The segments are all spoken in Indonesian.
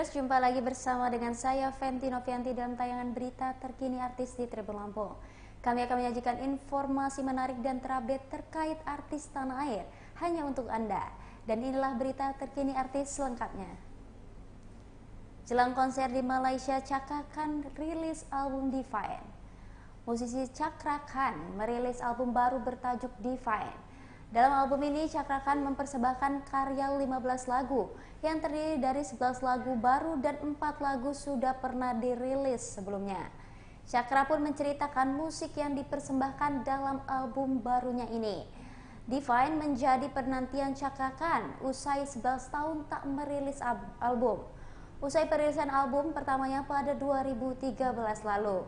Viewers, jumpa lagi bersama dengan saya Fenty Novianti dalam tayangan berita terkini artis di Tribun Lampung. Kami akan menyajikan informasi menarik dan terupdate terkait artis tanah air hanya untuk Anda. Dan inilah berita terkini artis selengkapnya. Jelang konser di Malaysia, Chaka Khan rilis album Divine. Musisi Chaka Khan merilis album baru bertajuk Divine. Dalam album ini, Chaka Khan mempersembahkan karya 15 lagu yang terdiri dari 11 lagu baru dan 4 lagu sudah pernah dirilis sebelumnya. Chaka pun menceritakan musik yang dipersembahkan dalam album barunya ini. Divine menjadi penantian Chaka Khan usai 11 tahun tak merilis album. Usai perilisan album pertamanya pada 2013 lalu.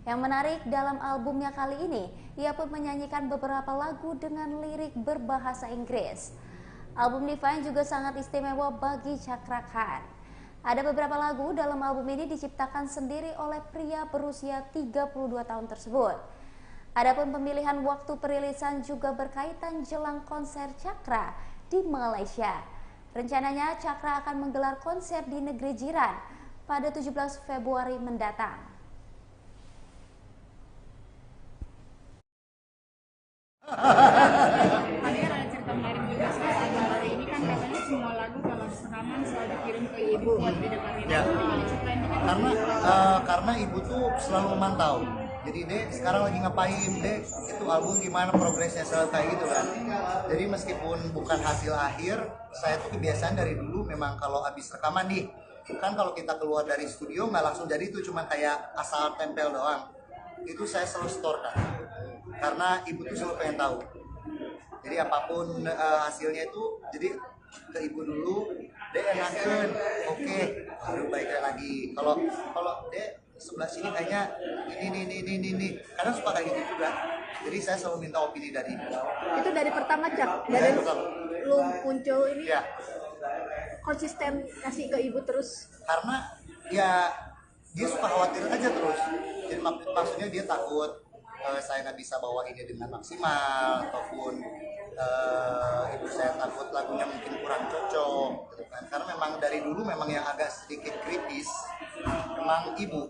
Yang menarik dalam albumnya kali ini, ia pun menyanyikan beberapa lagu dengan lirik berbahasa Inggris. Album Divine juga sangat istimewa bagi Chaka Khan. Ada beberapa lagu dalam album ini diciptakan sendiri oleh pria berusia 32 tahun tersebut. Adapun pemilihan waktu perilisan juga berkaitan jelang konser Chaka di Malaysia. Rencananya Chaka akan menggelar konser di negeri jiran pada 17 Februari mendatang. Tapi kan ada cerita menarik juga soal album baru ini kan katanya semua lagu kalau rekaman selalu dikirim ke ibu buat didengarin. Ya. Gimana cerita ini kan? Karena ibu tuh selalu memantau. Jadi dek sekarang lagi ngapain, dek itu album gimana progresnya, selalu kayak gitu kan. Jadi meskipun bukan hasil akhir, saya tuh kebiasaan dari dulu memang kalau habis rekaman nih, kan kalau kita keluar dari studio nggak langsung jadi itu cuma kayak asal tempel doang. Itu saya selalu store kan, karena ibu tuh selalu pengen tahu. Jadi apapun hasilnya itu, jadi ke ibu dulu, dek enakan, oke, baru baiknya lagi. Kalau dek sebelah sini kayaknya ini, kadang suka kayak gitu juga. Jadi saya selalu minta opini dari ibu. Itu dari pertama Cak, dari lu muncul ini Ya, konsisten kasih ke ibu terus. karena ya dia suka khawatir aja terus. Jadi maksudnya dia takut saya nggak bisa bawa ini dengan maksimal, ataupun ibu saya takut lagunya mungkin kurang cocok gitu kan. Karena memang dari dulu memang yang agak sedikit kritis memang ibu.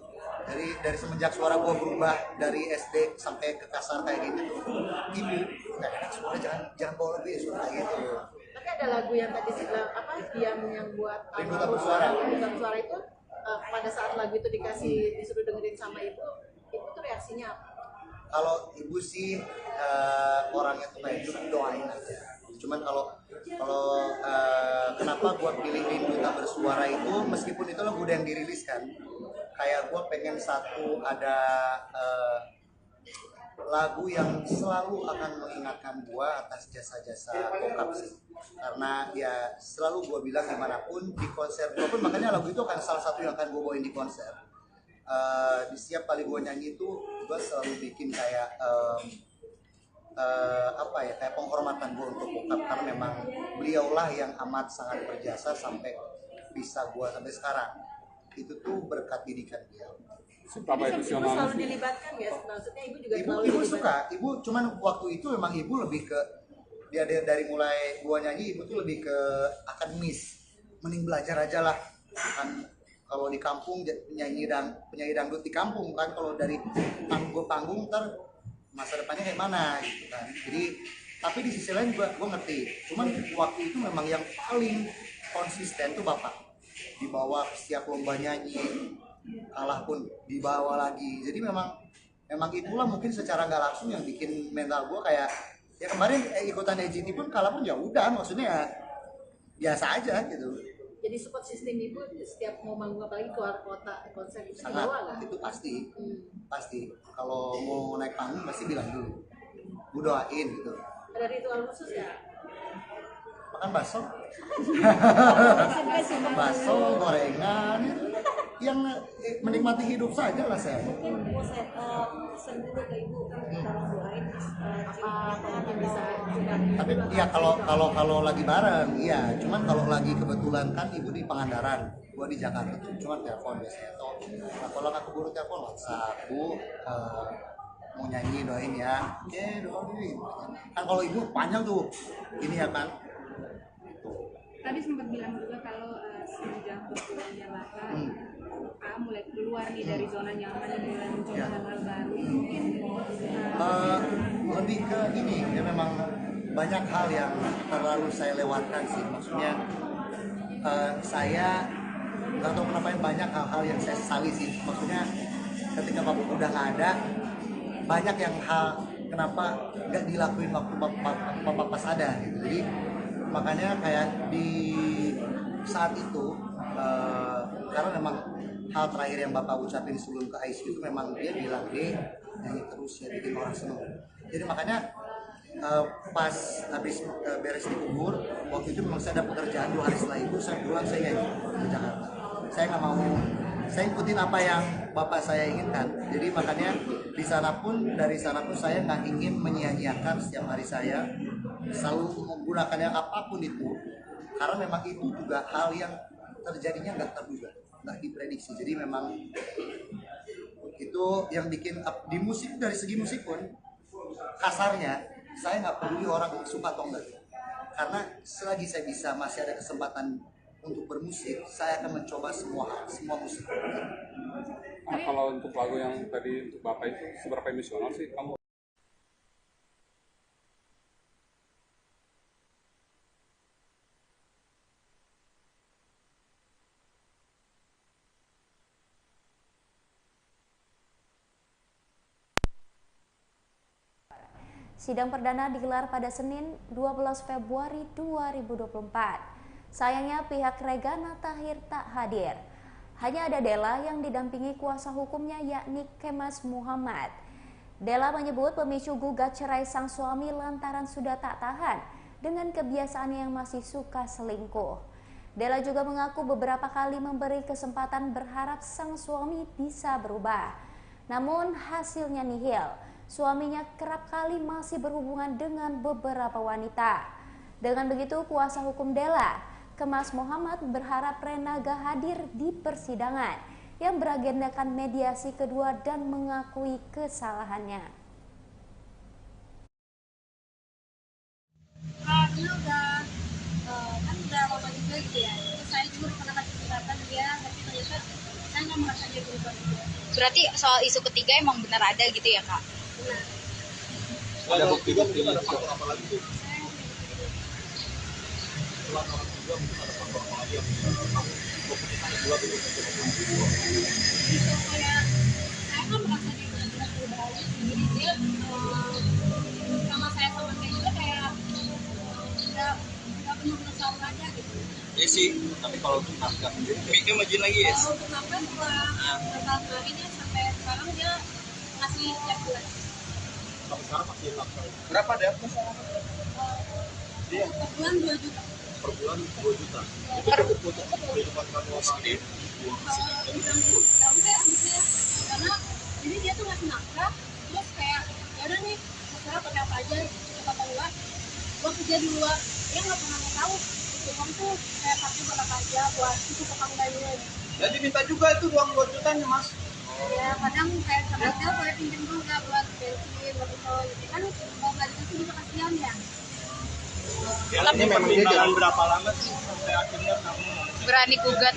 Dari semenjak suara gua berubah dari SD sampai ke kasar kayak gitu tuh, ibu nggak enak suara, jangan bawa lebih suara gitu. Tapi ada lagu yang tadi yang buat Rindu Tak Bersuara. itu pada saat lagu itu disuruh dengerin sama ibu tuh reaksinya apa? Kalau ibu sih orangnya tuh kayak cuma doain aja. Cuman kalau kenapa gua pilih Rindu Tak Bersuara itu, meskipun itu lagu udah yang dirilis kan, kayak gua pengen satu ada lagu yang selalu akan mengingatkan gua atas jasa-jasa bokap sih. Karena ya selalu gua bilang dimanapun di konser gua pun, makanya lagu itu akan salah satu yang akan gua bawain di konser. Di setiap kali gue nyanyi itu gue selalu bikin kayak kayak penghormatan gue untuk bokap, karena memang beliaulah yang amat sangat berjasa sampai bisa gue sampai sekarang. Itu tuh berkat didikan beliau. Ibu selalu dilibatkan ya, maksudnya ibu juga selalu Ibu dilibatkan. suka, ibu cuman waktu itu memang ibu lebih ke dia dari mulai gue nyanyi, ibu tuh lebih ke akademis, mending belajar aja lah kan. Kalau di kampung penyanyi dangdut di kampung kan, kalau dari panggung ntar masa depannya kayak mana gitu kan. Jadi tapi di sisi lain gue ngerti, cuman waktu itu memang yang paling konsisten tuh bapak, dibawa setiap lomba nyanyi, kalah pun dibawa lagi. Jadi memang itulah mungkin secara nggak langsung yang bikin mental gue kayak ya kemarin ikutan EGT pun kalah pun ya udah, maksudnya ya biasa aja gitu. Jadi support system ibu setiap mau manggung apalagi keluar kota konser itu Sangat, dibawa nggak? itu pasti kalau mau naik panggung pasti bilang dulu, gue doain gitu. Ada ritual khusus ya? Makan bakso, bakso, gorengan, yang menikmati hidup saja lah saya. Mungkin mau saya pesan dulu ke ibu, tolong doain apa yang bisa Tapi ya kalau lagi bareng, iya. Cuman kalau lagi kebetulan kan ibu di Pangandaran, gua di Jakarta tuh cuma telepon biasanya. Nah, kalau nggak keburu telepon WhatsApp, Bu mau nyanyi doain ya. Doain. Kan kalau ibu panjang tuh, ini ya kan. Tadi sempat bilang juga kalau semenjak berpulang Jakarta, mulai keluar nih dari zona nyaman dan mulai mencoba hal-hal baru. Mungkin lebih ke ini ya, memang banyak hal yang terlalu saya lewatkan sih, maksudnya saya nggak tahu kenapa banyak hal-hal yang saya sesali sih, maksudnya ketika bapak udah nggak ada, banyak yang hal kenapa nggak dilakuin waktu bapak pas ada gitu. Jadi makanya kayak di saat itu karena memang hal terakhir yang bapak ucapin sebelum ke ICU itu memang dia bilang deh nyanyi terus ya bikin orang seneng. Jadi makanya pas habis beres dikubur, waktu itu memang saya ada pekerjaan 2 hari setelah itu saya pulang, saya nyanyi ke Jakarta. Saya nggak mau, saya ikutin apa yang bapak saya inginkan. Jadi makanya di sana pun, dari sana pun saya nggak ingin menyia-nyiakan setiap hari saya, selalu menggunakannya apapun itu, karena memang itu juga hal yang terjadinya nggak terduga, nggak diprediksi. Jadi memang itu yang bikin di musik, dari segi musik pun kasarnya saya nggak peduli orang suka atau enggak, karena selagi saya bisa, masih ada kesempatan untuk bermusik, saya akan mencoba semua musik. Nah, kalau untuk lagu yang tadi untuk Bapak itu seberapa emosional sih kamu? Sidang perdana digelar pada Senin 12 Februari 2024. Sayangnya pihak Regana Tahir tak hadir. Hanya ada Della yang didampingi kuasa hukumnya yakni Kemas Muhammad. Della menyebut pemicu gugat cerai sang suami lantaran sudah tak tahan dengan kebiasaannya yang masih suka selingkuh. Della juga mengaku beberapa kali memberi kesempatan berharap sang suami bisa berubah. Namun hasilnya nihil. Suaminya kerap kali masih berhubungan dengan beberapa wanita. Dengan begitu, kuasa hukum Della, Kemas Muhammad, berharap Renaga hadir di persidangan yang beragendakan mediasi kedua dan mengakui kesalahannya. Dia udah lama juga gitu ya. Terus saya juga pernah kasih kesempatan dia, tapi ternyata saya nggak merasa dia berubah juga. Berarti soal isu ketiga emang benar ada gitu ya, Kak? Benar. Ada bukti ada faktor apa lagi tuh? Selain orang juga mungkin ada faktor apa lagi yang kamu komunikasi dua dulu Kayak saya kan merasa dia benar-benar berubah aja sih. Jadi dia sama saya sama saya juga kayak nggak benar-benar sama aja gitu. Iya sih, tapi kalau untuk nafkah sendiri mikir majin lagi ya? Kalau untuk nafkah setelah kemarin ya sampai sekarang dia ngasih tiap bulan. Sampai sekarang masih nafkah. Berapa deh? Dia Per bulan 2 juta. per bulan 2 juta. Itu cukup untuk kehidupan kamu sendiri. Ya udah gitu ya, karena jadi dia tuh ngasih nafkah, terus kayak ya udah nih misalnya pakai apa aja cukup apa enggak, gua kerja di luar, dia nggak pernah tahu itu uang tuh kayak pakai buat apa aja, buat itu tukang bangun. Jadi minta juga itu uang 2 jutanya mas. Ya kadang kayak sama dia boleh pinjam juga buat bensin, buat itu, jadi kan mau nggak dikasih juga kasihan ya. Ini memang dia jalan berapa lama sih sampai akhirnya kamu Berani gugat.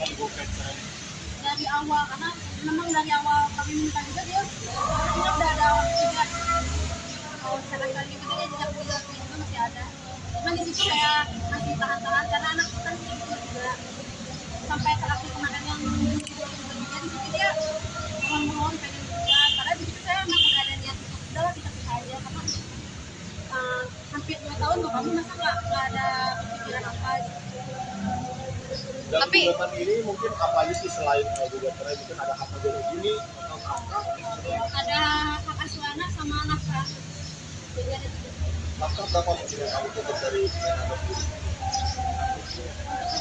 Dari awal, karena memang dari awal kami minta juga dia udah ada juga cara kali itu dia jejak juga itu masih ada, cuman di situ kayak masih tahan-tahan karena anak kita juga sampai terakhir kemarin yang juga di situ dia mohon pengen juga, karena di situ saya emang nggak ada niat untuk udahlah kita bisa aja, karena hampir 2 tahun loh kamu masa nggak ada pikiran apa gitu. dalam Tapi- gugatan ini mungkin apa aja sih selain gugat cerai, mungkin ada hak ajaran ini atau nafkah Ada hak asuh anak sama nafkah, jadi ada 3. nafkah berapa mungkin yang kamu tuntut dari Renata sendiri?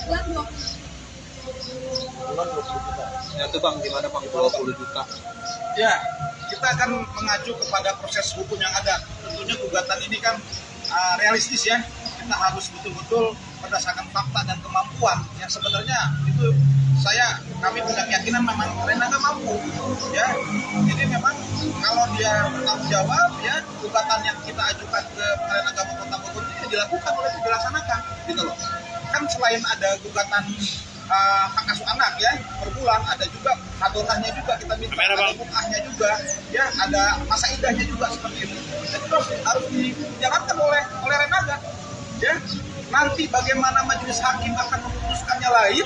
Bulan 20. Bulan 20 juta. Ya itu bang, gimana bang 20 juta? Ya, kita akan mengacu kepada proses hukum yang ada. Tentunya gugatan ini kan realistis ya. Kita harus betul-betul berdasarkan fakta dan kemampuan. Yang sebenarnya itu kami punya keyakinan memang Rena nggak mampu. Ya, jadi memang kalau dia bertanggung jawab, ya gugatan yang kita ajukan ke Pengadilan Agama Kota Bogor itu dilakukan oleh dilaksanakan, gitu loh. Kan selain ada gugatan hak asuh anak ya per bulan, ada juga hadonahnya juga kita minta, ada mukahnya juga, ya ada masa idahnya juga seperti itu. Dan terus harus dijalankan oleh Renaga. Ya, nanti bagaimana majelis hakim akan memutuskannya lain,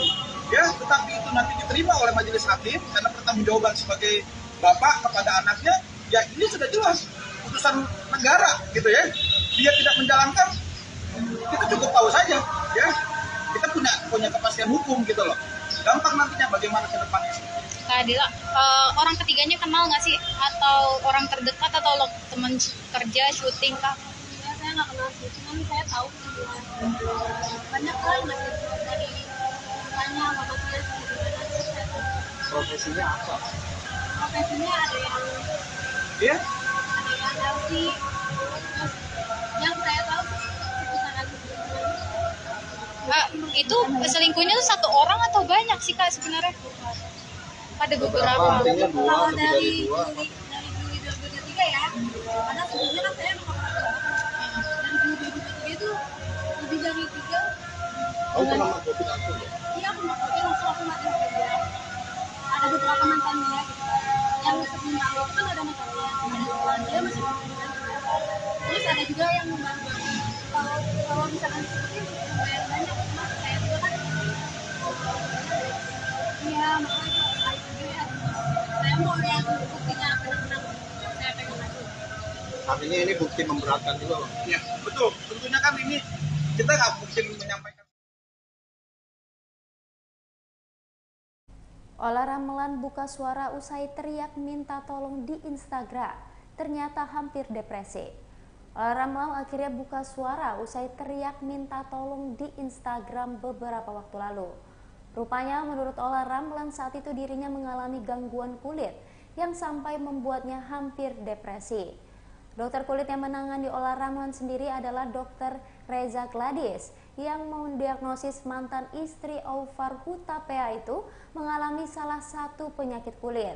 ya, tetapi itu nanti diterima oleh majelis hakim karena pertanggungjawaban sebagai bapak kepada anaknya, ya ini sudah jelas putusan negara gitu ya. Dia tidak menjalankan, kita cukup tahu saja, ya. Kita punya kepastian hukum gitu loh. Gampang nantinya bagaimana ke depannya. Kak Adila, orang ketiganya kenal nggak sih? Atau orang terdekat atau teman kerja, syuting, Kak? Ya, saya nggak kenal sih, cuman saya tahu semua. Banyak lah masih dari tanya bapak dia gimana, saya tahu. Profesinya apa? Profesinya ada yang Ya? ada yang LC, terus yang saya tahu seputar lagi. Itu selingkuhnya tuh satu orang atau banyak sih, Kak, sebenarnya? Ada beberapa. Artinya dua, Kalau lebih dari dari dua. Juli 2023 ya, karena sebelumnya kan saya emang pernah dari Juli 2023 itu lebih dari 3. Oh, pernah mengikuti aku ya? Iya, aku langsung aku mati dia. Ada beberapa mantannya gitu. Yang sebelum aku itu kan ada mantannya, ada dia masih mantannya. Terus ada juga yang baru-baru. Kalau misalkan seperti itu lumayan banyak, cuma saya juga kan iya, makanya saya juga ya. Saya mau yang buktinya benar-benar saya pengen lagi. Artinya ini bukti memberatkan juga, Bang. Ya, betul. Tentunya kan ini kita nggak mungkin menyampaikan. Olah Ramelan buka suara usai teriak minta tolong di Instagram, ternyata hampir depresi. Olah Ramelan akhirnya buka suara usai teriak minta tolong di Instagram beberapa waktu lalu. Rupanya menurut Olah Ramelan saat itu dirinya mengalami gangguan kulit yang sampai membuatnya hampir depresi. Dokter kulit yang menangani Olah Ramelan sendiri adalah Dr. Reza Gladys yang mendiagnosis mantan istri Aufar Hutapea itu mengalami salah satu penyakit kulit.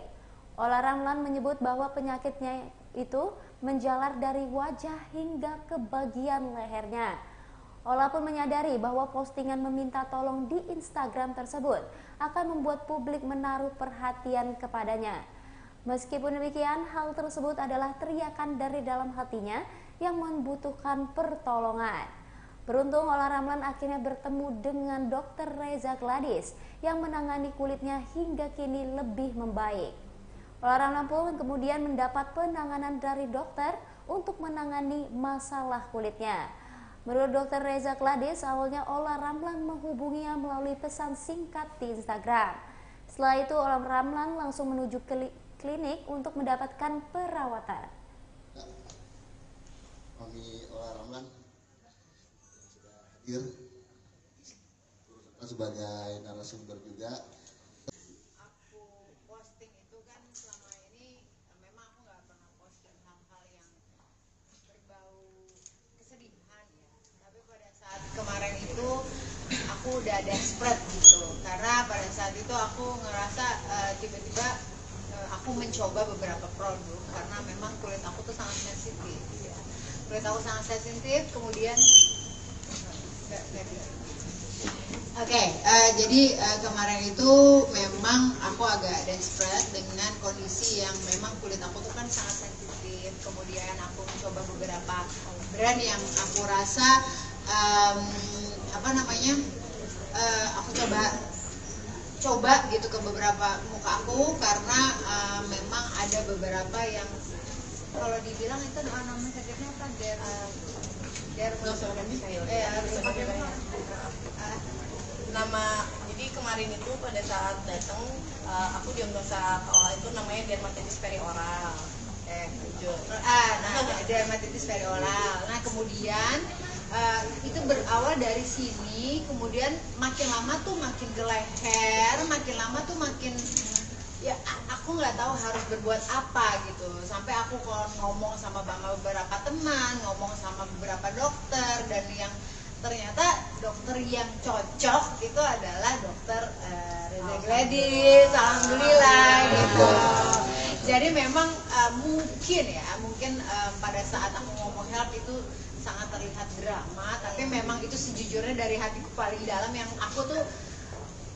Olah Ramelan menyebut bahwa penyakitnya itu menjalar dari wajah hingga ke bagian lehernya. Olah pun menyadari bahwa postingan meminta tolong di Instagram tersebut akan membuat publik menaruh perhatian kepadanya. Meskipun demikian, hal tersebut adalah teriakan dari dalam hatinya yang membutuhkan pertolongan. Beruntung Olah Ramelan akhirnya bertemu dengan Dr. Reza Gladys yang menangani kulitnya hingga kini lebih membaik. Olah Ramelan pun kemudian mendapat penanganan dari dokter untuk menangani masalah kulitnya. Menurut Dr. Reza Gladys, awalnya Olah Ramelan menghubunginya melalui pesan singkat di Instagram. Setelah itu Olah Ramelan langsung menuju klinik untuk mendapatkan perawatan. Kami Olah Ramelan sudah hadir sebagai narasumber juga. Aku posting itu kan selama ini memang aku nggak pernah posting hal-hal yang berbau kesedihan ya. Tapi pada saat kemarin itu aku udah desperate gitu. Karena pada saat itu aku ngerasa tiba-tiba aku mencoba beberapa produk karena memang kulit aku tuh sangat sensitif ya. Kulit aku sangat sensitif, kemudian jadi kemarin itu memang aku agak desperate dengan kondisi yang memang kulit aku tuh kan sangat sensitif. Kemudian aku mencoba beberapa brand yang aku rasa aku coba gitu ke beberapa muka aku karena memang ada beberapa yang kalau dibilang itu namanya sakitnya apa nama. Jadi kemarin itu pada saat datang aku diagnosa ke Olah itu namanya dermatitis perioral. Dermatitis perioral. Nah kemudian itu berawal dari sini, kemudian makin lama tuh makin ke leher, makin lama tuh makin ya aku nggak tahu harus berbuat apa gitu. Sampai aku kalau ngomong sama beberapa teman, ngomong sama beberapa dokter, dan yang ternyata dokter yang cocok itu adalah dokter Reza Gladys, alhamdulillah gitu. Jadi memang mungkin pada saat aku ngomong help itu sangat terlihat drama, tapi memang itu sejujurnya dari hatiku paling dalam yang aku tuh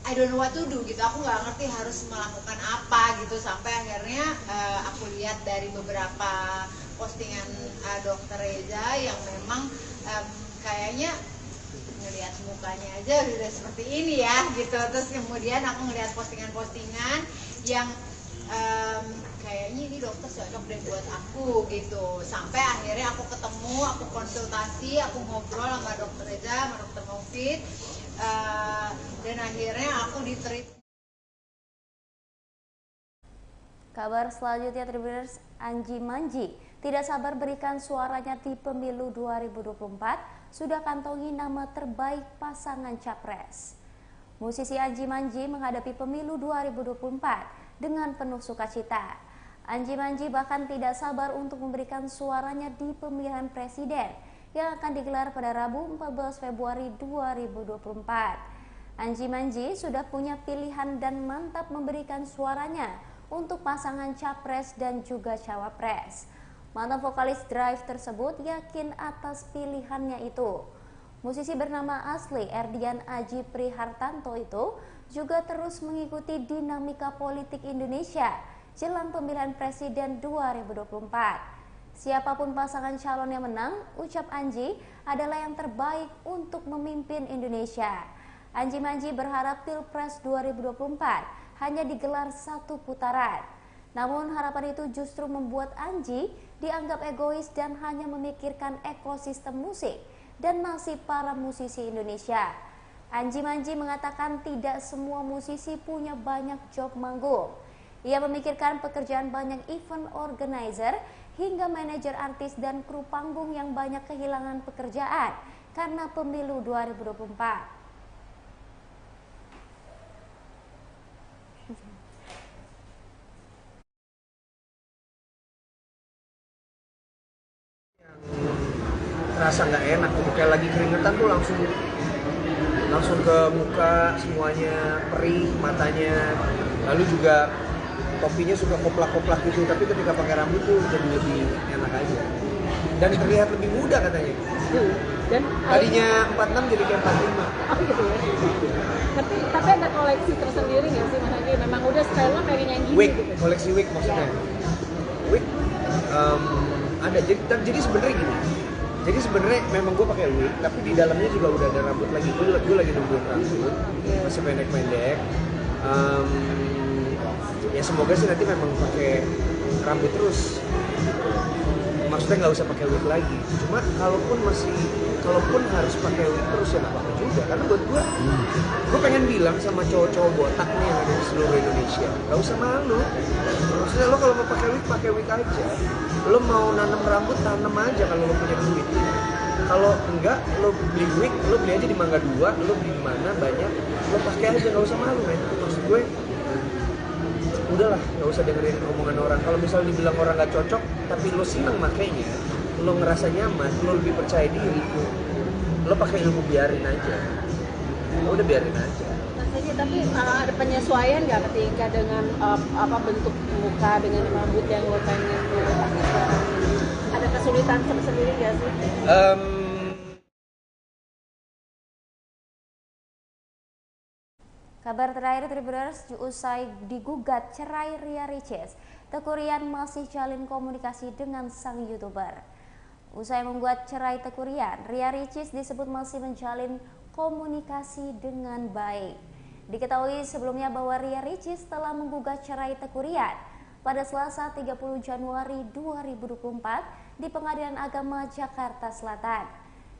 I don't know what to do gitu, aku nggak ngerti harus melakukan apa gitu, sampai akhirnya aku lihat dari beberapa postingan Dokter Reza yang memang kayaknya ngelihat mukanya aja udah seperti ini ya gitu. Terus kemudian aku ngelihat postingan-postingan yang kayaknya ini dokter cocok deh buat aku gitu. Sampai akhirnya aku ketemu, aku konsultasi, aku ngobrol sama Dokter Reza, sama Dokter Mufid, dan akhirnya aku diterit. Kabar selanjutnya, Tribuners, Anji Manji tidak sabar berikan suaranya di pemilu 2024, sudah kantongi nama terbaik pasangan capres. Musisi Anji Manji menghadapi pemilu 2024 dengan penuh sukacita. Anji Manji bahkan tidak sabar untuk memberikan suaranya di pemilihan presiden yang akan digelar pada Rabu 14 Februari 2024. Anji Manji sudah punya pilihan dan mantap memberikan suaranya untuk pasangan capres dan juga cawapres. Mantan vokalis Drive tersebut yakin atas pilihannya itu. Musisi bernama asli Erdian Aji Prihartanto itu juga terus mengikuti dinamika politik Indonesia jelang pemilihan presiden 2024. Siapapun pasangan calon yang menang, ucap Anji, adalah yang terbaik untuk memimpin Indonesia. Anji Manji berharap Pilpres 2024 hanya digelar satu putaran. Namun harapan itu justru membuat Anji dianggap egois dan hanya memikirkan ekosistem musik dan nasib para musisi Indonesia. Anji Manji mengatakan tidak semua musisi punya banyak job manggung. Ia memikirkan pekerjaan banyak event organizer hingga manajer artis dan kru panggung yang banyak kehilangan pekerjaan karena pemilu 2024. Rasa nggak enak gitu, kayak lagi keringetan tuh langsung ke muka, semuanya perih matanya, lalu juga topinya suka koplak-koplak gitu, tapi ketika pakai rambut tuh jadi lebih enak aja dan terlihat lebih muda katanya. Dan tadinya 46 jadi kayak 45. Oh gitu ya. Tapi ada koleksi tersendiri nggak sih, maksudnya memang udah style-nya pengen yang gini wig, gitu. Koleksi wig maksudnya. Wig ada, jadi sebenarnya gini. Jadi sebenarnya memang gue pakai wig, tapi di dalamnya juga udah ada rambut lagi. Gue lagi nungguin rambut, masih pendek-pendek. Ya semoga sih nanti memang pakai rambut terus. Maksudnya nggak usah pakai wig lagi. Cuma kalaupun harus pakai wig terus ya nggak apa-apa juga. Karena buat gue pengen bilang sama cowok-cowok botak nih yang ada di seluruh Indonesia, nggak usah malu. Maksudnya lo kalau mau pakai wig aja. Lo mau nanam rambut, tanam aja kalau lo punya duit. Kalau enggak, lo beli wig, lo beli aja di Mangga 2, lo beli di mana banyak, lo pakai aja, nggak usah malu, men. Maksud gue, udahlah, nggak usah dengerin omongan orang. Kalau misalnya dibilang orang nggak cocok, tapi lo seneng makainya, lo ngerasa nyaman, lo lebih percaya diri, lo pakai ilmu, biarin aja. Udah biarin aja. Tapi ada penyesuaian nggak ketika dengan bentuk muka dengan rambut yang lo pengen pakai sekarang ini? Ada kesulitan sendiri nggak sih? Kabar terakhir, Tribuners, usai digugat cerai Ria Ricis, Teuku Ryan masih jalin komunikasi dengan sang YouTuber. Usai membuat cerai Teuku Ryan, Ria Ricis disebut masih menjalin komunikasi dengan baik. Diketahui sebelumnya bahwa Ria Ricis telah menggugat cerai Teuku Ryan pada Selasa 30 Januari 2024 di Pengadilan Agama Jakarta Selatan.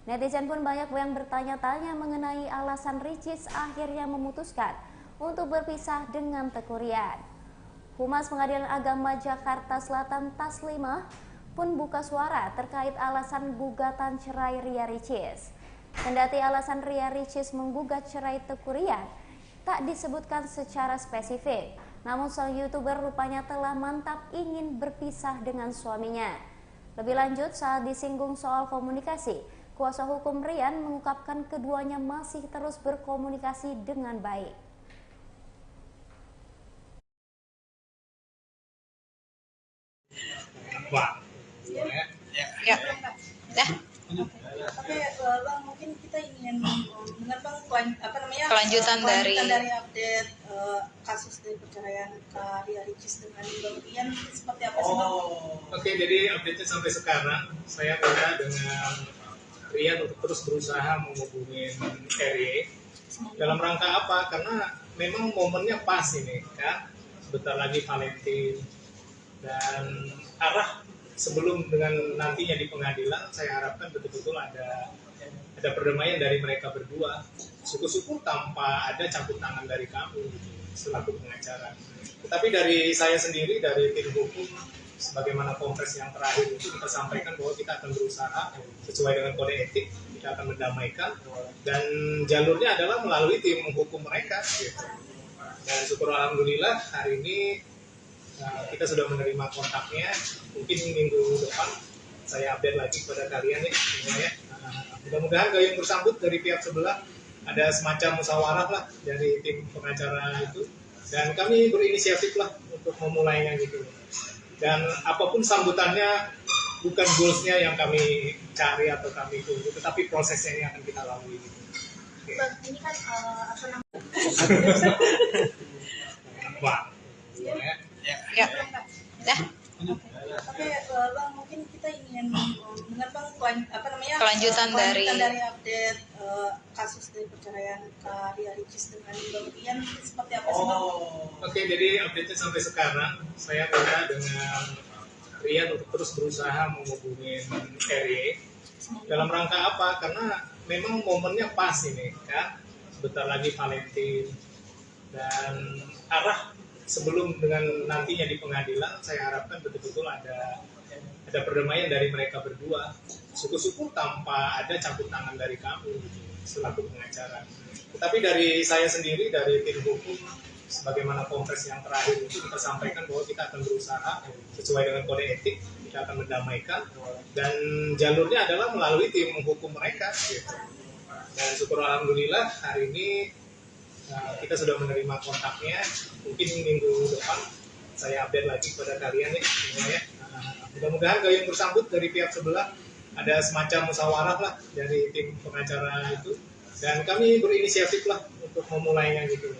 Netizen pun banyak yang bertanya-tanya mengenai alasan Ricis akhirnya memutuskan untuk berpisah dengan Teuku Ryan. Humas Pengadilan Agama Jakarta Selatan Taslimah pun buka suara terkait alasan gugatan cerai Ria Ricis. Kendati alasan Ria Ricis menggugat cerai Teuku Ryan tak disebutkan secara spesifik, namun sang YouTuber rupanya telah mantap ingin berpisah dengan suaminya. Lebih lanjut, saat disinggung soal komunikasi, kuasa hukum Ryan mengungkapkan keduanya masih terus berkomunikasi dengan baik. Ya. Dah. Oke, mungkin kita kita ingin dengar bang kelanjutan dari update kasus dari perceraian Kak Ria Ricis dengan Bang Rian seperti apa sih bang? Oke, jadi update-nya sampai sekarang saya minta dengan Rian untuk terus berusaha menghubungi RY. Dalam rangka apa? Karena memang momennya pas ini kan, sebentar lagi Valentine, dan arah sebelum dengan nantinya di pengadilan saya harapkan betul-betul ada perdamaian dari mereka berdua, syukur-syukur tanpa ada campur tangan dari kami selaku pengacara. Tetapi dari saya sendiri, dari tim hukum, sebagaimana kongres yang terakhir itu kita sampaikan bahwa kita akan berusaha sesuai dengan kode etik, kita akan mendamaikan, dan jalurnya adalah melalui tim hukum mereka gitu. Dan syukur alhamdulillah hari ini kita sudah menerima kontaknya. Mungkin minggu depan saya update lagi kepada kalian ya, ya. Mudah-mudahan gayung bersambut dari pihak sebelah, ada semacam musyawarah lah dari tim pengacara itu, dan kami berinisiatif lah untuk memulainya gitu. Dan apapun sambutannya, bukan goalsnya yang kami cari atau kami tunggu, tetapi prosesnya ini akan kita lalui gitu. Bang, ini kan apa namanya? Wah, ya. Oke, bang, mungkin kita ingin dengar bang kelanjutan dari update kasus dari perceraian Kak Ria Ricis dengan Bang Rian seperti apa sih bang? Oke, jadi update-nya sampai sekarang saya minta dengan Rian untuk terus berusaha menghubungi RY. Dalam rangka apa? Karena memang momennya pas ini kan, sebentar lagi Valentine, dan arah sebelum dengan nantinya di pengadilan saya harapkan betul-betul ada perdamaian dari mereka berdua, syukur-syukur tanpa ada campur tangan dari kami selaku pengacara. Tetapi dari saya sendiri, dari tim hukum, sebagaimana kongres yang terakhir itu kita sampaikan bahwa kita akan berusaha sesuai dengan kode etik, kita akan mendamaikan, dan jalurnya adalah melalui tim hukum mereka gitu. Dan syukur alhamdulillah hari ini kita sudah menerima kontaknya. Mungkin minggu depan saya update lagi kepada kalian ya. Mudah-mudahan gayung bersambut dari pihak sebelah, ada semacam musyawarah lah dari tim pengacara itu, dan kami berinisiatif lah untuk memulainya gitu.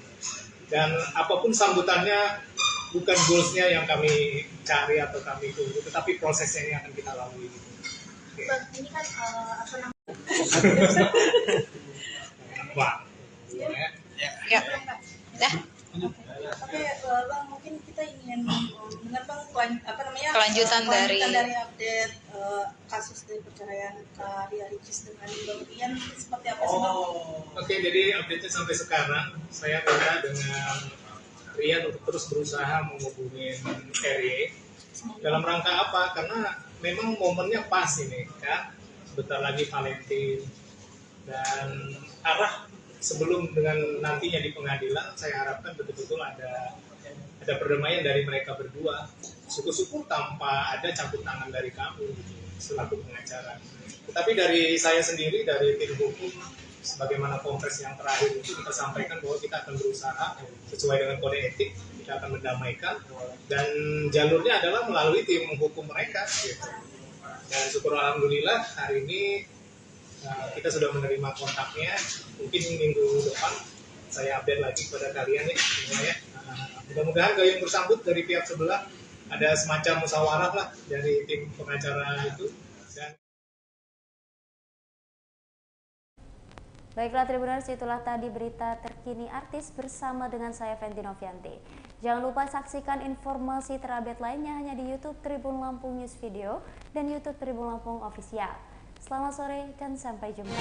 Dan apapun sambutannya, bukan goalsnya yang kami cari atau kami tunggu, tetapi prosesnya ini akan kita lalui gitu. Bang, ini kan apa namanya? Wah, ya. Oke, bang, mungkin kita ingin dengar bang kelanjutan dari update kasus dari perceraian Kak Ria Ricis dengan Bang Rian seperti apa sih bang? Oke, jadi update-nya sampai sekarang saya minta dengan Rian untuk terus berusaha menghubungi RY. Dalam rangka apa? Karena memang momennya pas ini kan, sebentar lagi Valentine, dan arah sebelum dengan nantinya di pengadilan saya harapkan betul-betul ada perdamaian dari mereka berdua, syukur-syukur tanpa ada campur tangan dari kami selaku pengacara. Tetapi dari saya sendiri, dari tim hukum, sebagaimana kongres yang terakhir itu kita sampaikan bahwa kita akan berusaha sesuai dengan kode etik, kita akan mendamaikan, dan jalurnya adalah melalui tim hukum mereka gitu. Dan syukur alhamdulillah hari ini kita sudah menerima kontaknya. Mungkin minggu depan saya update lagi kepada kalian ya. Mudah-mudahan gayung bersambut dari pihak sebelah, ada semacam musyawarah lah dari tim pengacara itu. Dan Baiklah Tribuners, itulah tadi berita terkini artis bersama dengan saya Fenty Novianti. Jangan lupa saksikan informasi terupdate lainnya hanya di YouTube Tribun Lampung News Video dan YouTube Tribun Lampung Official. Selamat sore dan sampai jumpa.